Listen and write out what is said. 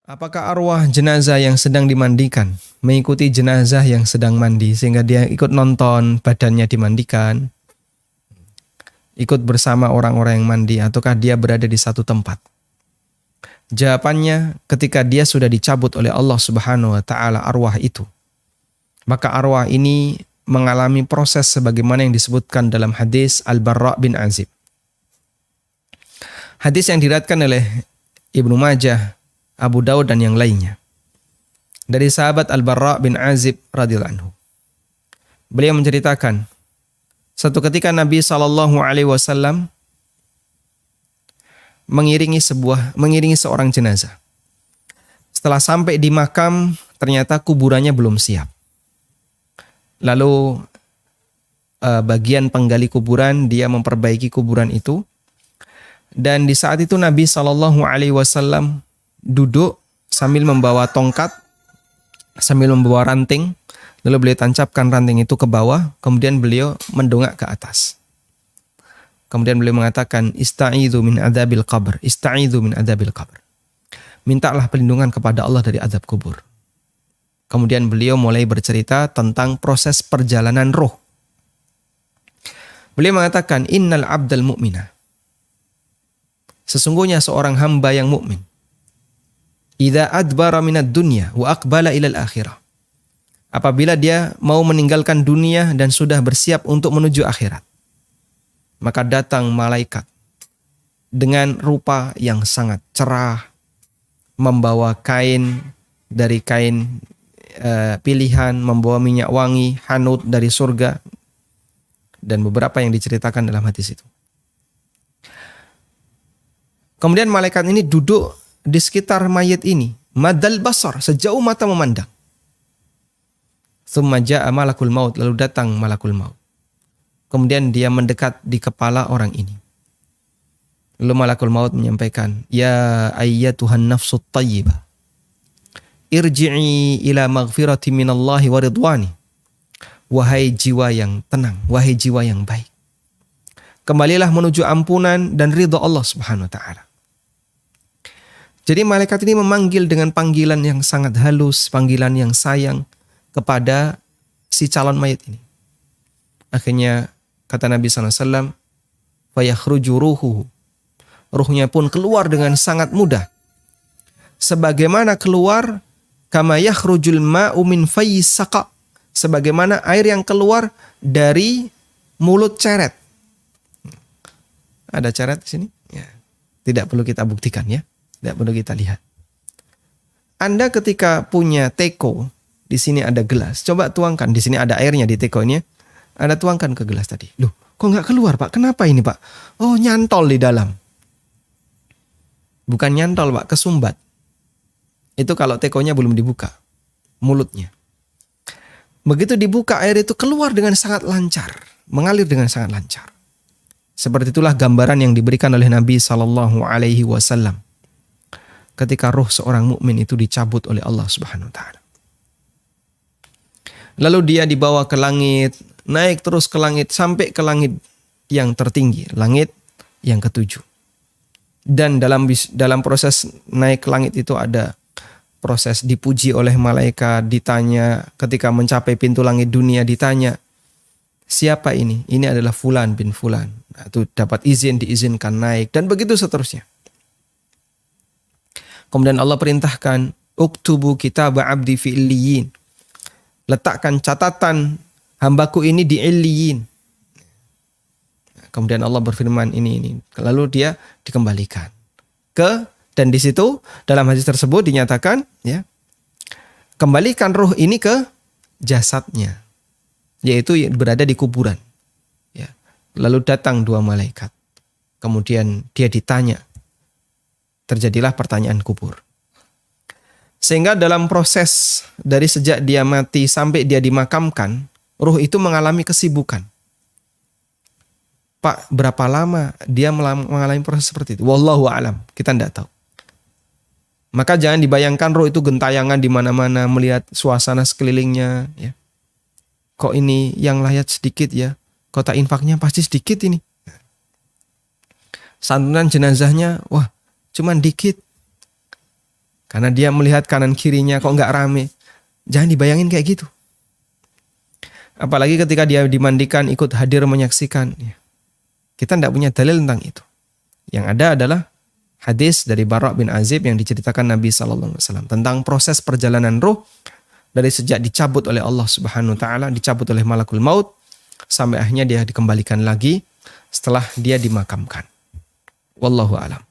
Apakah arwah jenazah yang sedang dimandikan mengikuti jenazah yang sedang mandi sehingga dia ikut nonton badannya dimandikan, ikut bersama orang-orang yang mandi, ataukah dia berada di satu tempat? Jawabannya, ketika dia sudah dicabut oleh Allah Subhanahu wa taala arwah itu, maka arwah ini mengalami proses sebagaimana yang disebutkan dalam hadis Al-Barra bin Azib. Hadis yang diriwayatkan oleh Ibnu Majah, Abu Daud dan yang lainnya. Dari sahabat Al-Barra bin Azib radhiyallahu anhu. Beliau menceritakan, satu ketika Nabi SAW mengiringi seorang jenazah. Setelah sampai di makam, ternyata kuburannya belum siap. Lalu bagian penggali kuburan, dia memperbaiki kuburan itu. Dan di saat itu Nabi SAW duduk sambil membawa tongkat, sambil membawa ranting, lalu beliau tancapkan ranting itu ke bawah, kemudian beliau mendongak ke atas. Kemudian beliau mengatakan, Ista'idhu min adzabil qabr, ista'idhu min adzabil qabr. Mintalah perlindungan kepada Allah dari azab kubur. Kemudian beliau mulai bercerita tentang proses perjalanan roh. Beliau mengatakan, Innal abdal mu'mina. Sesungguhnya seorang hamba yang mukmin, idza adbara minad dunya wa aqbala ilal akhirah. Apabila dia mau meninggalkan dunia dan sudah bersiap untuk menuju akhirat, maka datang malaikat dengan rupa yang sangat cerah, membawa kain dari kain pilihan, membawa minyak wangi, hanut dari surga, dan beberapa yang diceritakan dalam hadis itu. Kemudian malaikat ini duduk di sekitar mayit ini, madal basar, sejauh mata memandang. Tsumma ja'a malakul maut, lalu datang malakul maut. Kemudian dia mendekat di kepala orang ini. Lalu malakul maut menyampaikan, Ya ayyatuhan nafsut tayyibah, irji'i ila maghfirati minallahi wa ridwani. Wahai jiwa yang tenang, wahai jiwa yang baik, kembalilah menuju ampunan dan ridha Allah Subhanahu wa taala. Jadi malaikat ini memanggil dengan panggilan yang sangat halus, panggilan yang sayang kepada si calon mayit ini. Akhirnya kata Nabi SAW, fayakhruju ruhuhu. Ruhnya pun keluar dengan sangat mudah. Sebagaimana keluar, kama yakhrujul ma'u min fayyis saqa. Sebagaimana air yang keluar dari mulut ceret. Ada ceret di sini? Ya. Tidak perlu kita buktikan ya. Tidak perlu kita lihat. Anda ketika punya teko, di sini ada gelas. Coba tuangkan, di sini ada airnya di teko ini. Anda tuangkan ke gelas tadi. Loh, kok nggak keluar Pak? Kenapa ini Pak? Oh, nyantol di dalam. Bukan nyantol Pak, kesumbat. Itu kalau tekonya belum dibuka, mulutnya. Begitu dibuka, air itu keluar dengan sangat lancar. Mengalir dengan sangat lancar. Seperti itulah gambaran yang diberikan oleh Nabi SAW. Ketika roh seorang mukmin itu dicabut oleh Allah Subhanahu wa taala. Lalu dia dibawa ke langit, naik terus ke langit sampai ke langit yang tertinggi, langit yang ketujuh. Dan dalam proses naik ke langit itu ada proses dipuji oleh malaikat, ditanya ketika mencapai pintu langit dunia ditanya, siapa ini? Ini adalah fulan bin fulan. Nah, itu dapat izin, diizinkan naik dan begitu seterusnya. Kemudian Allah perintahkan, uktubu kitaba abdi fi illiyin. Letakkan catatan hambaku ini di illiyin. Kemudian Allah berfirman ini. Lalu dia dikembalikan dan di situ dalam hadis tersebut dinyatakan ya, kembalikan roh ini ke jasadnya, yaitu berada di kuburan. Ya. Lalu datang dua malaikat. Kemudian dia ditanya. Terjadilah pertanyaan kubur. Sehingga dalam proses dari sejak dia mati sampai dia dimakamkan, ruh itu mengalami kesibukan. Pak, berapa lama dia mengalami proses seperti itu? Wallahu a'lam, kita tidak tahu. Maka jangan dibayangkan roh itu gentayangan di mana-mana melihat suasana sekelilingnya. Ya. Kok ini yang layat sedikit ya? Kota infaknya pasti sedikit ini. Santunan jenazahnya, wah, cuman dikit. Karena dia melihat kanan kirinya kok nggak rame. Jangan dibayangin kayak gitu. Apalagi ketika dia dimandikan ikut hadir menyaksikan. Kita tidak punya dalil tentang itu. Yang ada adalah hadis dari Bara' bin Azib yang diceritakan Nabi SAW tentang proses perjalanan ruh dari sejak dicabut oleh Allah Subhanahu Wa Taala, dicabut oleh malakul maut, sampai akhirnya dia dikembalikan lagi setelah dia dimakamkan. Wallahu a'lam.